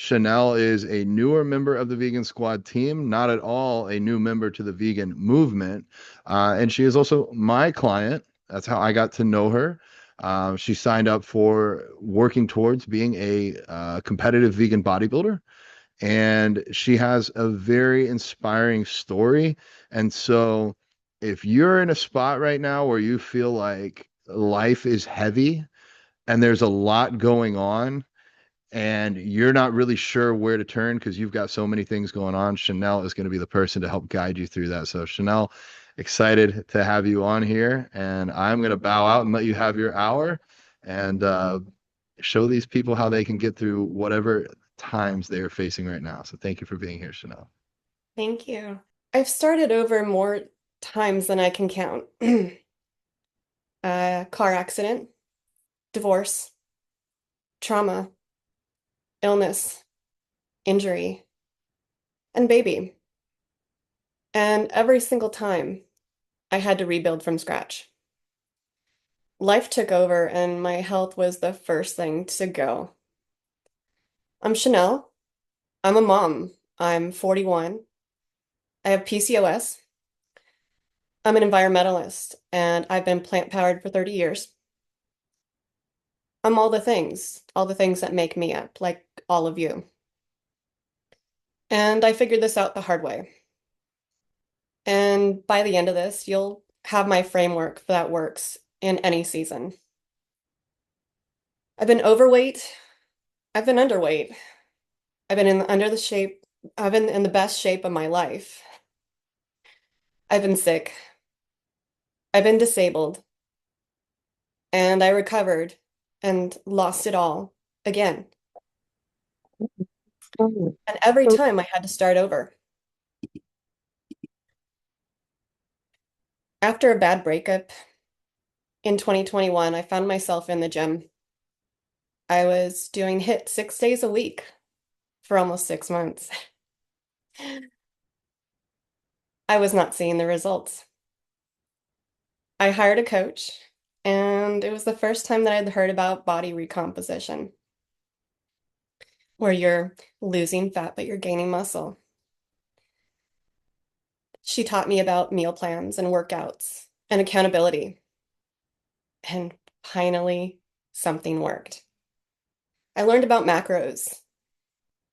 Chanel is a newer member of the Vegan Squad team, not at all a new member to the vegan movement. And she is also my client. That's how I got to know her. She signed up for working towards being a competitive vegan bodybuilder, and she has a very inspiring story. And so, if you're in a spot right now where you feel like life is heavy and there's a lot going on, and you're not really sure where to turn because you've got so many things going on, Chanel is going to be the person to help guide you through that. So, Chanel, excited to have you on here, and I'm going to bow out and let you have your hour and show these people how they can get through whatever times they are facing right now. So, thank you for being here, Chanel. Thank you. I've started over more times than I can count. Car accident, divorce, trauma, illness, injury, and baby. And every single time I had to rebuild from scratch. Life took over and my health was the first thing to go. I'm Chanel. I'm a mom. I'm 41. I have PCOS. I'm an environmentalist and I've been plant-powered for 30 years. I'm all the things that make me up, like all of you. And I figured this out the hard way. And by the end of this, you'll have my framework that works in any season. I've been overweight. I've been underweight. I've been in under the shape. I've been in the best shape of my life. I've been sick. I've been disabled. And I recovered and lost it all again. And every time I had to start over. After a bad breakup in 2021, I found myself in the gym. I was doing HIIT 6 days a week for almost 6 months. I was not seeing the results. I hired a coach, and it was the first time that I'd heard about body recomposition, where you're losing fat but you're gaining muscle. She taught me about meal plans and workouts and accountability, and finally, something worked. I learned about macros,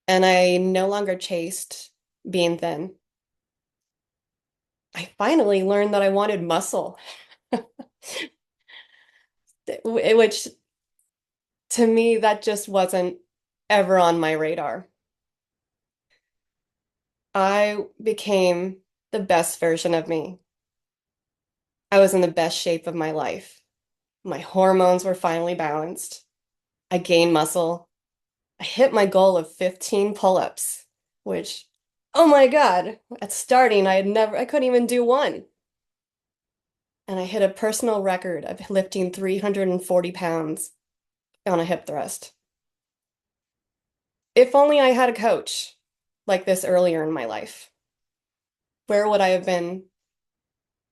and I no longer chased being thin. I finally learned that I wanted muscle, which to me, that just wasn't ever on my radar. I became the best version of me. I was in the best shape of my life. My hormones were finally balanced. I gained muscle. I hit my goal of 15 pull-ups, which, oh my God, at starting, I couldn't even do one. And I hit a personal record of lifting 340 pounds on a hip thrust. If only I had a coach like this earlier in my life, where would I have been?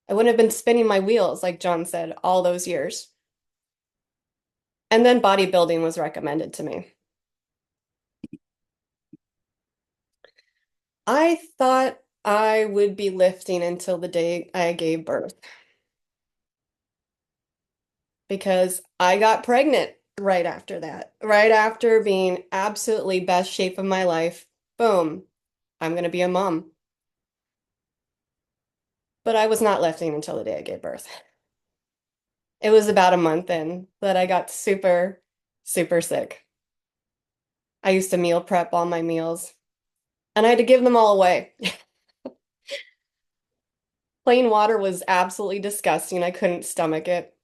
I wouldn't have been spinning my wheels, like John said, all those years. And then bodybuilding was recommended to me. I thought I would be lifting until the day I gave birth because I got pregnant right after that. Right after being absolutely best shape of my life, boom, I'm going to be a mom. But I was not lifting until the day I gave birth. It was about a month in that I got super, super sick. I used to meal prep all my meals and I had to give them all away. Plain water was absolutely disgusting. I couldn't stomach it.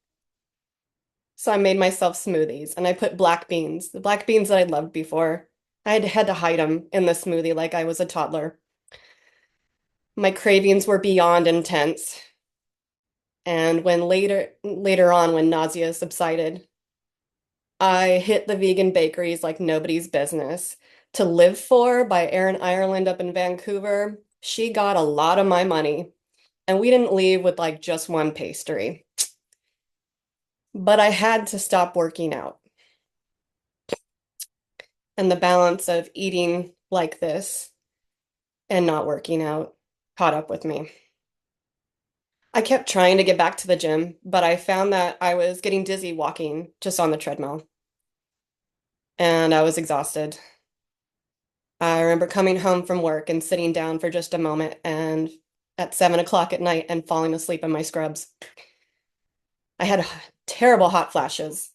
So I made myself smoothies and I put black beans, the black beans that I'd loved before. I had to hide them in the smoothie like I was a toddler. My cravings were beyond intense. And when later on when nausea subsided, I hit the vegan bakeries like nobody's business. To Live For by Erin Ireland up in Vancouver, she got a lot of my money. And we didn't leave with like just one pastry. But I had to stop working out. And the balance of eating like this and not working out caught up with me. I kept trying to get back to the gym, but I found that I was getting dizzy walking just on the treadmill, and I was exhausted. I remember coming home from work and sitting down for just a moment and at 7 o'clock at night and falling asleep in my scrubs. I had terrible hot flashes,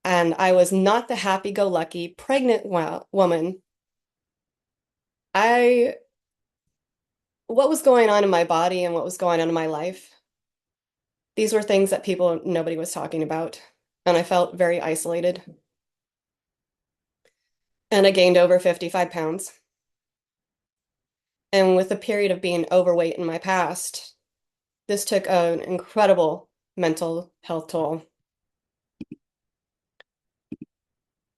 and I was not the happy-go-lucky pregnant woman. I, what was going on in my body and what was going on in my life? These were things that nobody was talking about, and I felt very isolated. And I gained over 55 pounds. And with a period of being overweight in my past, this took an incredible mental health toll.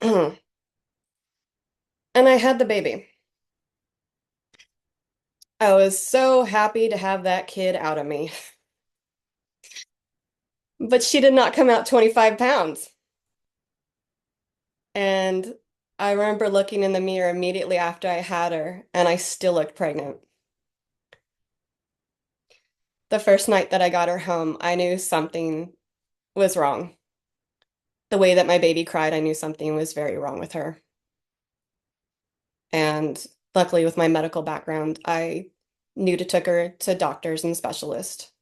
And I had the baby. I was so happy to have that kid out of me. But she did not come out 25 pounds. And I remember looking in the mirror immediately after I had her, and I still looked pregnant. The first night that I got her home, I knew something was wrong. The way that my baby cried, I knew something was very wrong with her. And luckily, with my medical background, I knew to take her to doctors and specialists,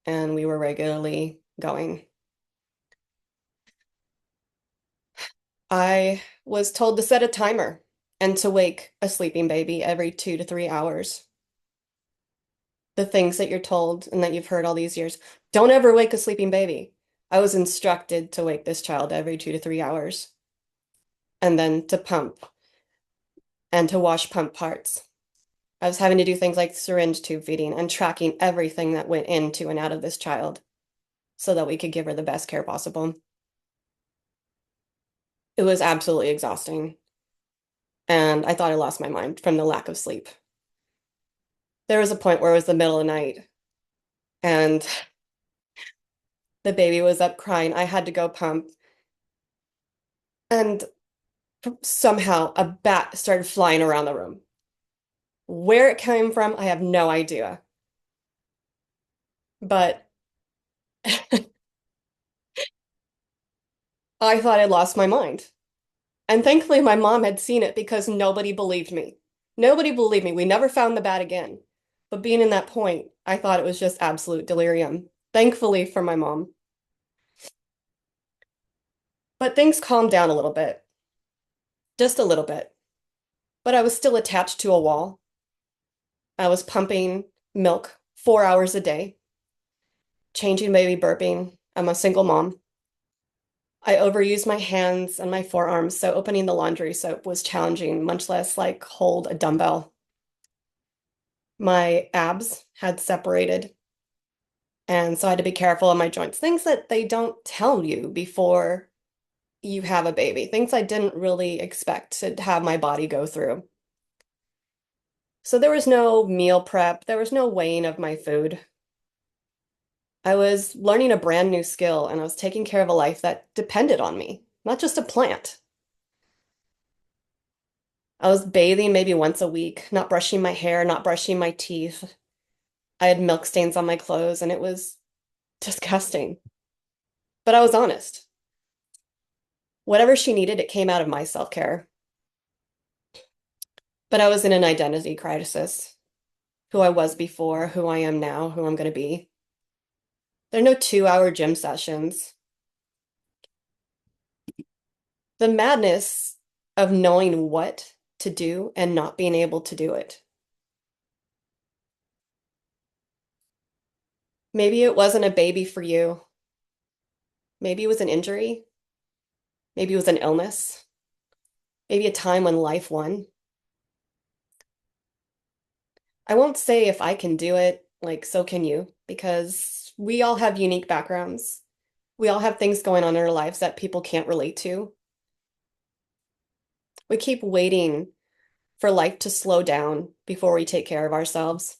and we were regularly going. I was told to set a timer and to wake a sleeping baby every 2 to 3 hours. The things that you're told and that you've heard all these years. Don't ever wake a sleeping baby. I was instructed to wake this child every 2 to 3 hours and then to pump and to wash pump parts. I was having to do things like syringe tube feeding and tracking everything that went into and out of this child so that we could give her the best care possible. It was absolutely exhausting, and I thought I lost my mind from the lack of sleep. There was a point where it was the middle of the night and the baby was up crying. I had to go pump, and somehow a bat started flying around the room. Where it came from, I have no idea. But I thought I lost my mind. And thankfully, my mom had seen it because nobody believed me. Nobody believed me. We never found the bat again. But being in that point, I thought it was just absolute delirium. Thankfully for my mom. But things calmed down a little bit, just a little bit. But I was still attached to a wall. I was pumping milk 4 hours a day, changing baby burping. I'm a single mom. I overused my hands and my forearms, so opening the laundry soap was challenging, much less like hold a dumbbell. My abs had separated, and so I had to be careful of my joints. Things that they don't tell you before you have a baby, things I didn't really expect to have my body go through. So there was no meal prep, there was no weighing of my food. I was learning a brand new skill and I was taking care of a life that depended on me, not just a plant. I was bathing maybe once a week, not brushing my hair, not brushing my teeth. I had milk stains on my clothes and it was disgusting. But I was honest. Whatever she needed, it came out of my self-care. But I was in an identity crisis. Who I was before, who I am now, who I'm going to be. There are no 2 hour gym sessions. The madness of knowing what to do and not being able to do it. Maybe it wasn't a baby for you. Maybe it was an injury. Maybe it was an illness. Maybe a time when life won. I won't say if I can do it, like, so can you, because we all have unique backgrounds. We all have things going on in our lives that people can't relate to. We keep waiting for life to slow down before we take care of ourselves.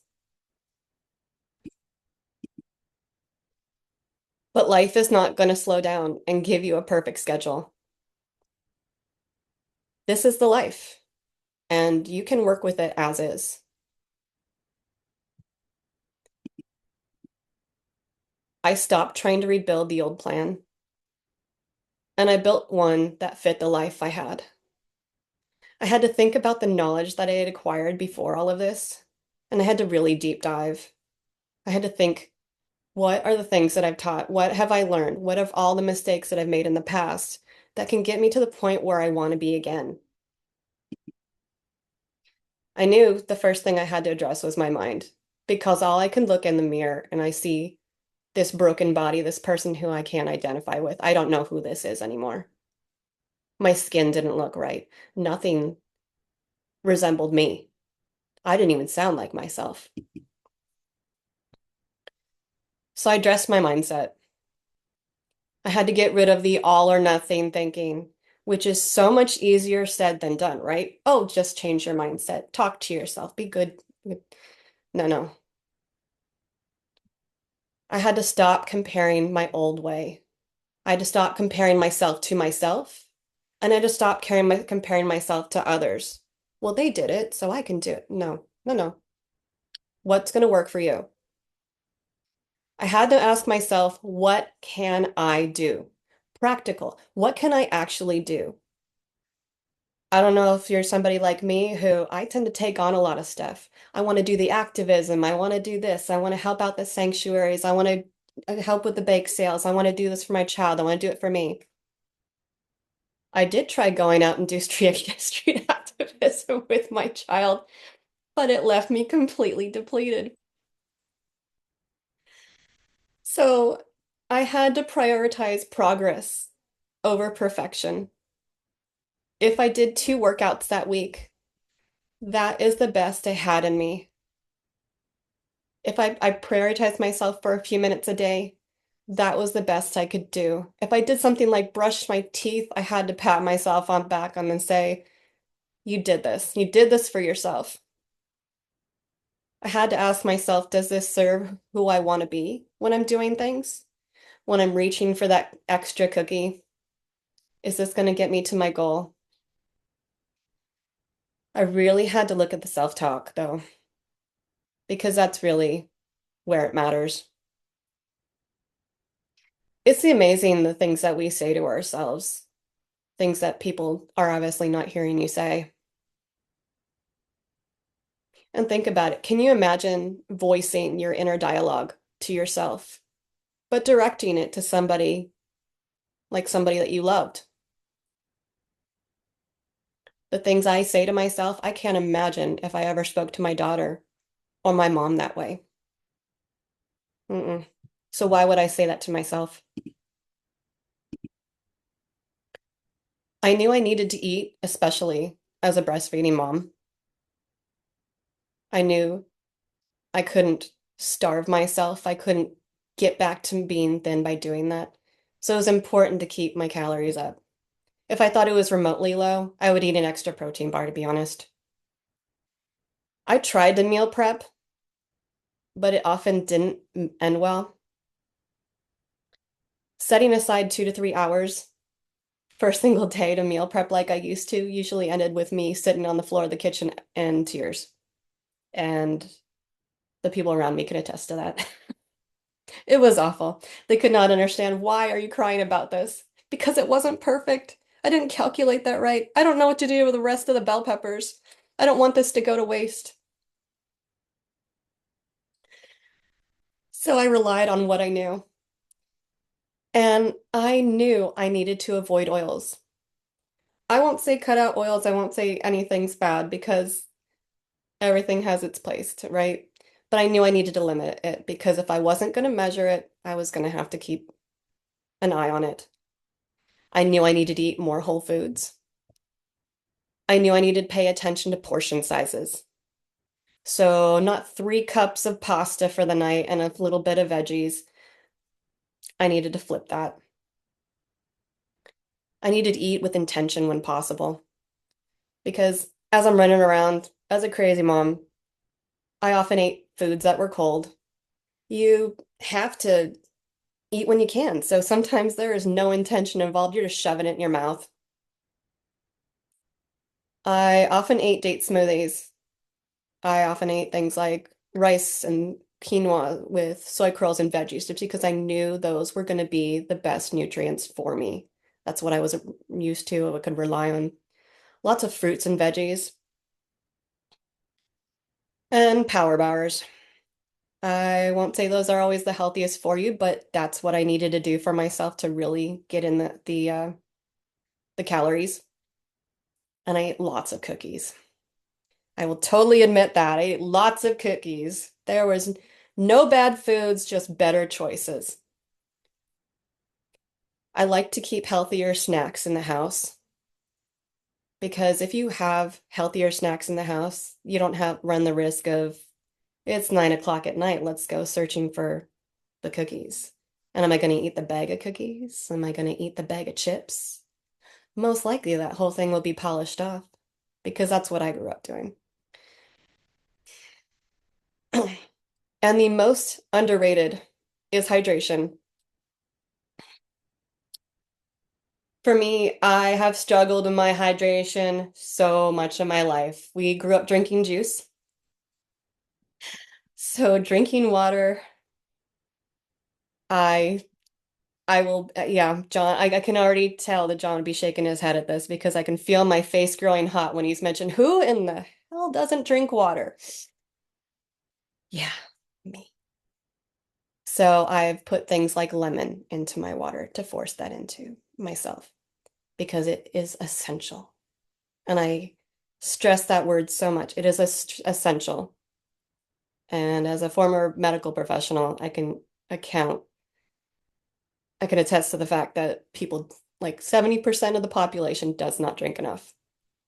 But life is not going to slow down and give you a perfect schedule. This is the life, and you can work with it as is. I stopped trying to rebuild the old plan, and I built one that fit the life I had. I had to think about the knowledge that I had acquired before all of this, and I had to really deep dive. I had to think, what are the things that I've taught? What have I learned? What of all the mistakes that I've made in the past that can get me to the point where I want to be again? I knew the first thing I had to address was my mind, because all I can look in the mirror and I see this broken body, this person who I can't identify with. I don't know who this is anymore. My skin didn't look right. Nothing resembled me. I didn't even sound like myself. So I addressed my mindset. I had to get rid of the all or nothing thinking, which is so much easier said than done, right? Oh, just change your mindset. Talk to yourself. Be good. No, no. I had to stop comparing my old way. I had to stop comparing myself to myself, and I had to stop comparing myself to others. Well, they did it, so I can do it. No, no, no. What's going to work for you? I had to ask myself, what can I do? Practical. What can I actually do? I don't know if you're somebody like me who I tend to take on a lot of stuff. I want to do the activism. I want to do this. I want to help out the sanctuaries. I want to help with the bake sales. I want to do this for my child. I want to do it for me. I did try going out and do street activism with my child, but it left me completely depleted. So I had to prioritize progress over perfection. If I did 2 workouts that week, that is the best I had in me. If I prioritized myself for a few minutes a day, that was the best I could do. If I did something like brush my teeth, I had to pat myself on back and say, you did this. You did this for yourself. I had to ask myself, does this serve who I want to be when I'm doing things? When I'm reaching for that extra cookie? Is this going to get me to my goal? I really had to look at the self-talk though, because that's really where it matters. It's amazing the things that we say to ourselves, things that people are obviously not hearing you say. And think about it. Can you imagine voicing your inner dialogue to yourself, but directing it to somebody like somebody that you loved? The things I say to myself, I can't imagine if I ever spoke to my daughter or my mom that way. Mm-mm. So why would I say that to myself? I knew I needed to eat, especially as a breastfeeding mom. I knew I couldn't starve myself. I couldn't get back to being thin by doing that. So it was important to keep my calories up. If I thought it was remotely low, I would eat an extra protein bar, to be honest. I tried to meal prep, but it often didn't end well. Setting aside 2 to 3 hours for a single day to meal prep like I used to usually ended with me sitting on the floor of the kitchen in tears. And the people around me could attest to that. It was awful. They could not understand, why are you crying about this? Because it wasn't perfect. I didn't calculate that right. I don't know what to do with the rest of the bell peppers. I don't want this to go to waste. So I relied on what I knew. And I knew I needed to avoid oils. I won't say cut out oils. I won't say anything's bad because everything has its place, right? But I knew I needed to limit it because if I wasn't going to measure it, I was going to have to keep an eye on it. I knew I needed to eat more whole foods. I knew I needed to pay attention to portion sizes. So, not 3 cups of pasta for the night and a little bit of veggies. I needed to flip that. I needed to eat with intention when possible because as I'm running around as a crazy mom, I often ate foods that were cold. You have to eat when you can. So sometimes there is no intention involved. You're just shoving it in your mouth. I often ate date smoothies. I often ate things like rice and quinoa with soy curls and veggies just because I knew those were going to be the best nutrients for me. That's what I was used to. I could rely on lots of fruits and veggies and power bars. I won't say those are always the healthiest for you, but that's what I needed to do for myself to really get in the calories. And I ate lots of cookies. I will totally admit that. I ate lots of cookies. There was no bad foods, just better choices. I like to keep healthier snacks in the house because if you have healthier snacks in the house, you don't have run the risk of it's 9 o'clock at night, let's go searching for the cookies. And am I going to eat the bag of cookies? Am I going to eat the bag of chips? Most likely that whole thing will be polished off because that's what I grew up doing. And the most underrated is hydration. For me, I have struggled with my hydration so much of my life. We grew up drinking juice. So drinking water, I I will yeah, John, I can already tell that John would be shaking his head at this because I can feel my face growing hot when he's mentioned who in the hell doesn't drink water? Yeah, me. So I've put things like lemon into my water to force that into myself because it is essential. And I stress that word so much. It is essential. And as a former medical professional, account, I can attest to the fact that people, like 70% of the population does not drink enough.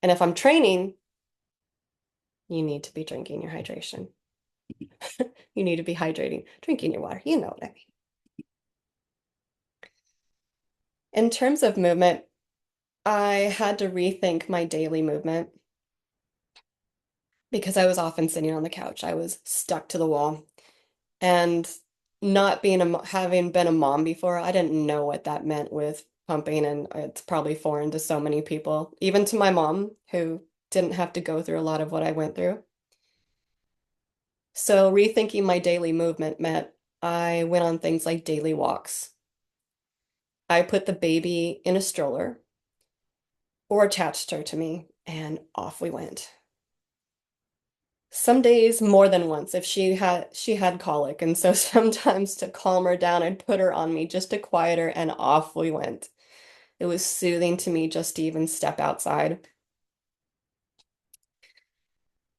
And if I'm training, you need to be drinking your hydration. You need to be hydrating, drinking your water. You know what I mean. In terms of movement, I had to rethink my daily movement because I was often sitting on the couch. I was stuck to the wall. And not being having been a mom before, I didn't know what that meant with pumping, and it's probably foreign to so many people, even to my mom, who didn't have to go through a lot of what I went through. So rethinking my daily movement meant I went on things like daily walks. I put the baby in a stroller or attached her to me, and off we went. Some days more than once if she had colic, and so sometimes to calm her down I'd put her on me just to quiet her, and off we went. It was soothing to me just to even step outside.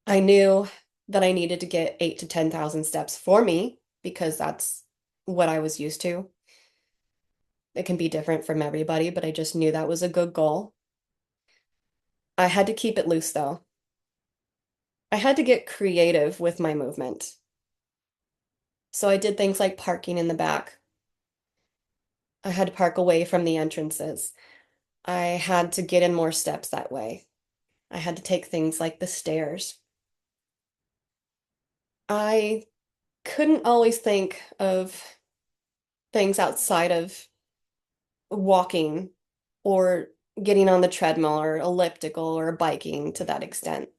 I knew that I needed to get 8 to 10,000 steps for me because that's what I was used to. It can be different from everybody, but I just knew that was a good goal. I had to keep it loose though. I had to get creative with my movement. So I did things like parking in the back. I had to park away from the entrances. I had to get in more steps that way. I had to take things like the stairs. I couldn't always think of things outside of walking or getting on the treadmill or elliptical or biking to that extent.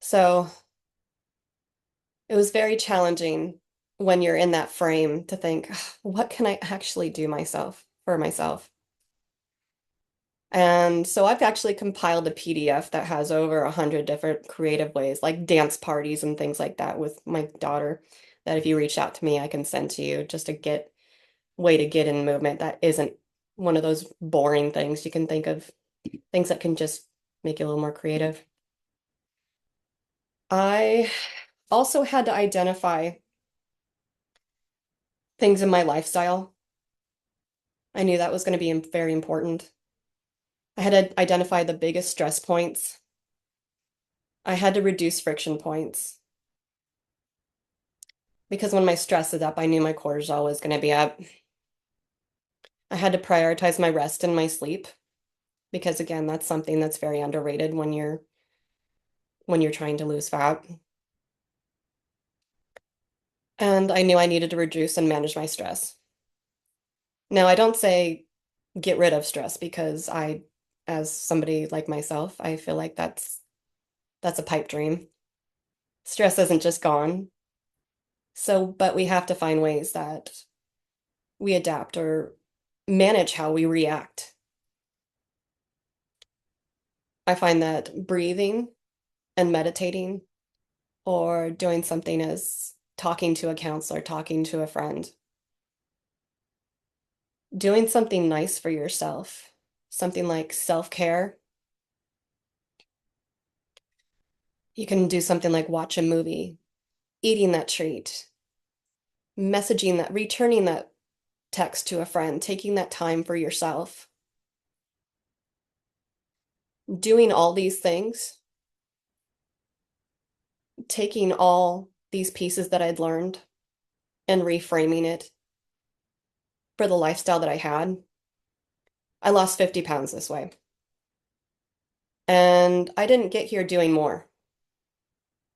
So it was very challenging when you're in that frame to think, what can I actually do myself for myself? And so I've actually compiled a PDF that has over 100 different creative ways, like dance parties and things like that with my daughter, that if you reach out to me, I can send to you just to get way to get in movement that isn't one of those boring things. You can think of things that can just make you a little more creative. I also had to identify things in my lifestyle. I knew that was going to be very important. I had to identify the biggest stress points. I had to reduce friction points because when my stress is up, I knew my cortisol was going to be up. I had to prioritize my rest and my sleep because again, that's something that's very underrated when you're trying to lose fat. And I knew I needed to reduce and manage my stress. Now, I don't say get rid of stress because as somebody like myself, I feel like that's a pipe dream. Stress isn't just gone. So, but we have to find ways that we adapt or manage how we react. I find that breathing and meditating or doing something as talking to a counselor, talking to a friend, doing something nice for yourself, something like self-care. You can do something like watch a movie, eating that treat, messaging that, returning that text to a friend, taking that time for yourself. Doing all these things, taking all these pieces that I'd learned and reframing it for the lifestyle that I had. I lost 50 pounds this way. And I didn't get here doing more.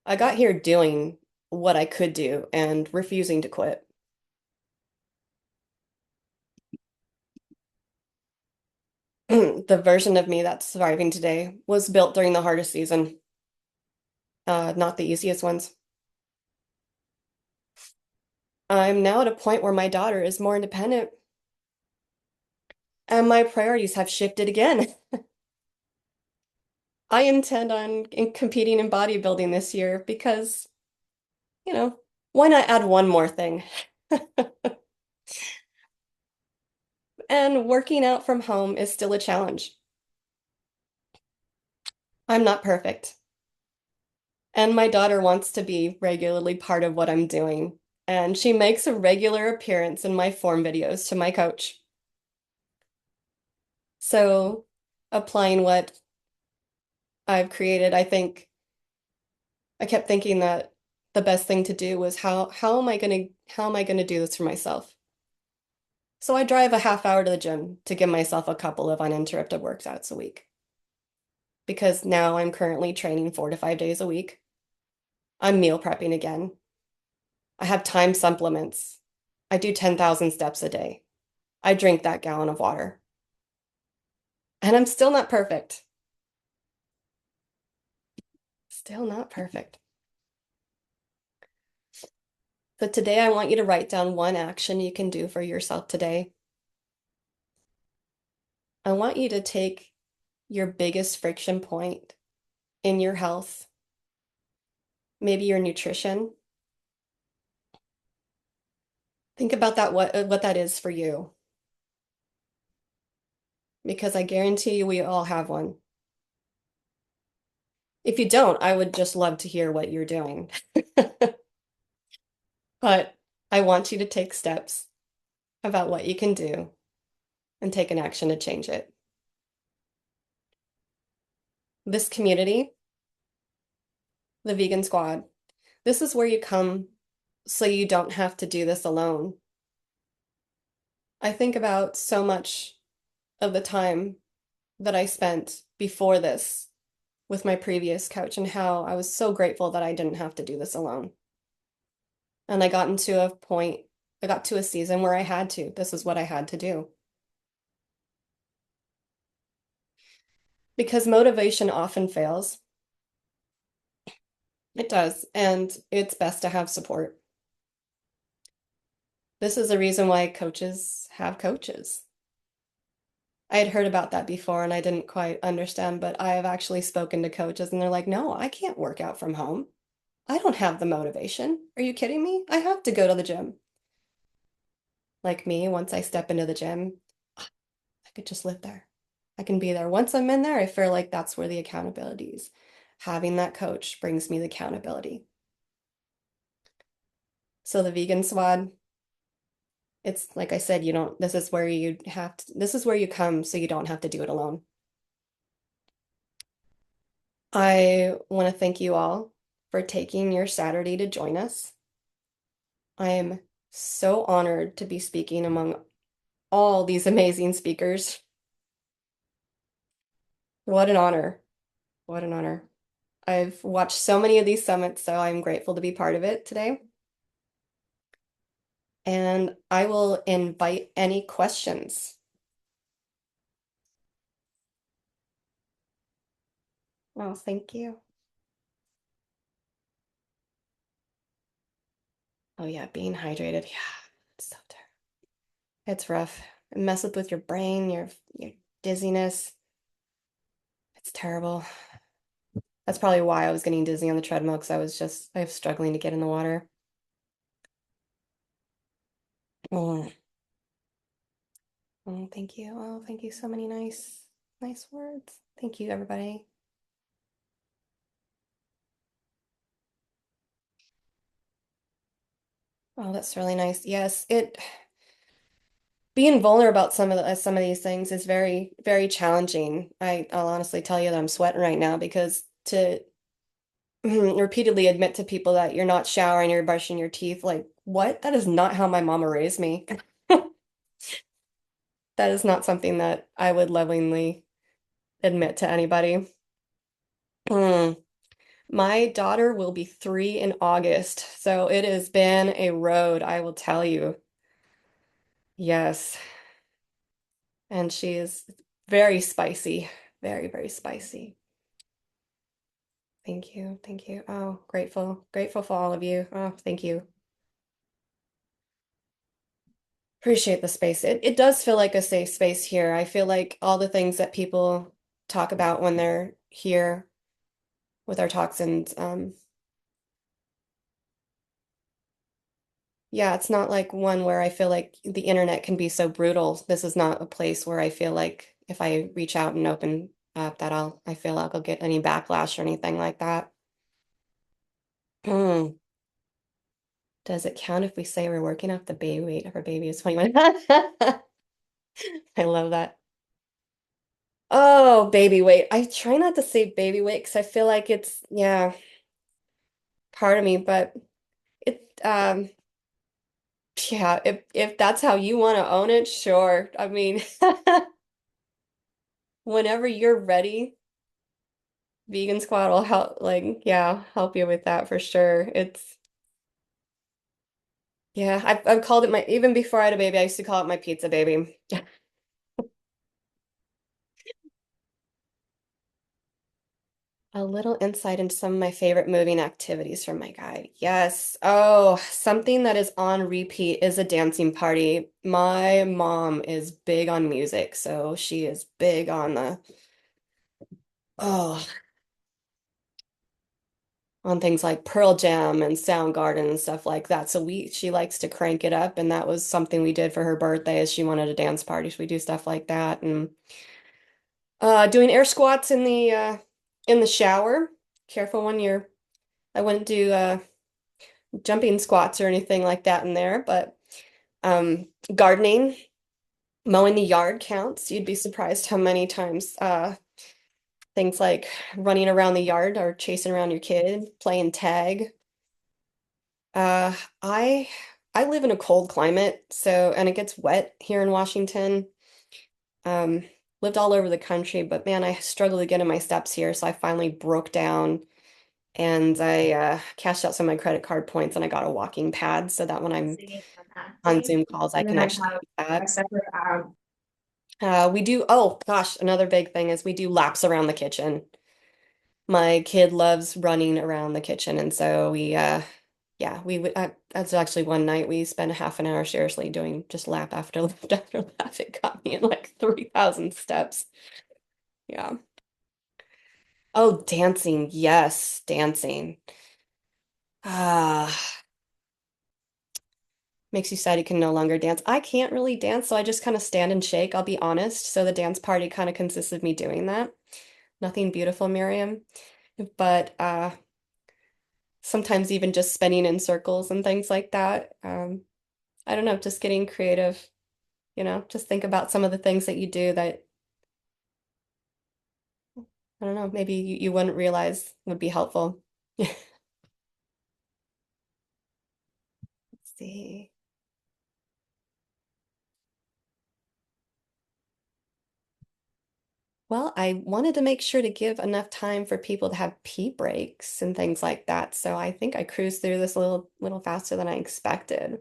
I got here doing what I could do and refusing to quit. The version of me that's surviving today was built during the hardest season, not the easiest ones. I'm now at a point where my daughter is more independent and my priorities have shifted again. I intend on competing in bodybuilding this year because, you know, why not add one more thing? And working out from home is still a challenge. I'm not perfect. And my daughter wants to be regularly part of what I'm doing. And she makes a regular appearance in my form videos to my coach. So, applying what I've created, I think I kept thinking that the best thing to do was how am I gonna do this for myself? So I drive a half hour to the gym to give myself a couple of uninterrupted workouts a week. Because now I'm currently training 4 to 5 days a week. I'm meal prepping again. I have time supplements. I do 10,000 steps a day. I drink that gallon of water. And I'm still not perfect. Still not perfect. So today I want you to write down one action you can do for yourself today. I want you to take your biggest friction point in your health, maybe your nutrition. Think about that, what that is for you, because I guarantee you we all have one. If you don't, I would just love to hear what you're doing. But I want you to take steps about what you can do and take an action to change it. This community, the Vegan Squad, this is where you come so you don't have to do this alone. I think about so much of the time that I spent before this with my previous coach and how I was so grateful that I didn't have to do this alone. And I got to a season where I had to. This is what I had to do. Because motivation often fails. It does, and it's best to have support. This is the reason why coaches have coaches. I had heard about that before and I didn't quite understand, but I have actually spoken to coaches and they're like, no, I can't work out from home. I don't have the motivation. Are you kidding me? I have to go to the gym. Like me, once I step into the gym, I could just live there. I can be there. Once I'm in there, I feel like that's where the accountability is. Having that coach brings me the accountability. So the vegan squad, it's like I said, this is where you come so you don't have to do it alone. I want to thank you all for taking your Saturday to join us. I am so honored to be speaking among all these amazing speakers. What an honor. What an honor. I've watched so many of these summits, so I'm grateful to be part of it today. And I will invite any questions. Oh, thank you. Oh yeah, being hydrated. Yeah, it's so terrible. It's rough. It messes with your brain, your dizziness. It's terrible. That's probably why I was getting dizzy on the treadmill because I was struggling to get in the water. Oh, oh, thank you. Oh, thank you. So many nice words. Thank you, everybody. Oh, that's really nice. Yes, it being vulnerable about some of these things is very challenging. I'll honestly tell you that I'm sweating right now because to repeatedly admit to people that you're not showering, you're brushing your teeth, like what? That is not how my mama raised me. That is not something that I would lovingly admit to anybody. Mm. My daughter will be 3 in August, so it has been a road, I will tell you. Yes. And she is very spicy, very spicy. Thank you. Thank you. Oh, grateful for all of you. Oh, thank you. Appreciate the space. It does feel like a safe space here. I feel like all the things that people talk about when they're here with our toxins, yeah, it's not like one where I feel like the internet can be so brutal. This is not a place where I feel like if I reach out and open up that I feel like I'll get any backlash or anything like that. Hmm. Does it count if we say we're working off the baby weight of our baby is 21? I love that. Oh, baby weight. I try not to say baby weight because I feel like it's, yeah, part of me, but it, yeah, if that's how you want to own it, sure. I mean, whenever you're ready, Vegan Squad will help, like, yeah, help you with that for sure. It's, yeah, I've called it my, even before I had a baby, I used to call it my pizza baby. A little insight into some of my favorite moving activities from my guide. Yes. Oh, something that is on repeat is a dancing party. My mom is big on music, so she is big on oh, on things like Pearl Jam and Soundgarden and stuff like that. So she likes to crank it up, and that was something we did for her birthday is she wanted a dance party. So we do stuff like that and doing air squats in the shower. Careful when you're I wouldn't do jumping squats or anything like that in there, but gardening, mowing the yard counts. You'd be surprised how many times things like running around the yard or chasing around your kid, playing tag. Uh, I I live in a cold climate, so and it gets wet here in Washington. Um, lived all over the country, but man, I struggle to get in my steps here, so I finally broke down and I cashed out some of my credit card points and I got a walking pad so that when I'm Singing and on acting. Zoom calls, I And then can I actually have do that. a separate We do, oh gosh, another big thing is we do laps around the kitchen. My kid loves running around the kitchen, and so yeah, we would. That's actually one night we spent a half an hour seriously doing just lap after lap after lap. It got me in like 3,000 steps. Yeah. Oh, dancing. Yes, dancing. Ah, makes you sad you can no longer dance. I can't really dance, so I just kind of stand and shake, I'll be honest. So the dance party kind of consists of me doing that. Nothing beautiful, Miriam. But sometimes even just spinning in circles and things like that. I don't know, just getting creative, just think about some of the things that you do that, I don't know, maybe you wouldn't realize would be helpful. Let's see. Well, I wanted to make sure to give enough time for people to have pee breaks and things like that. So I think I cruised through this a little faster than I expected.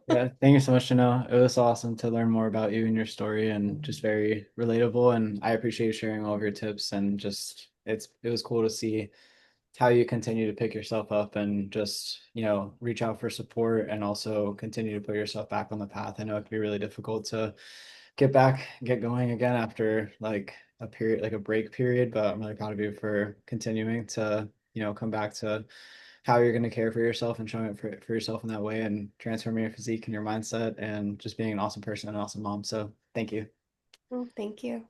Yeah, thank you so much, Janelle. It was awesome to learn more about you and your story and just very relatable. And I appreciate you sharing all of your tips and just it was cool to see how you continue to pick yourself up and just, reach out for support and also continue to put yourself back on the path. I know it can be really difficult to get going again after like a period, like a break period, but I'm really proud of you for continuing to, come back to how you're going to care for yourself and showing up for yourself in that way and transforming your physique and your mindset and just being an awesome person and an awesome mom. So thank you. Well, thank you.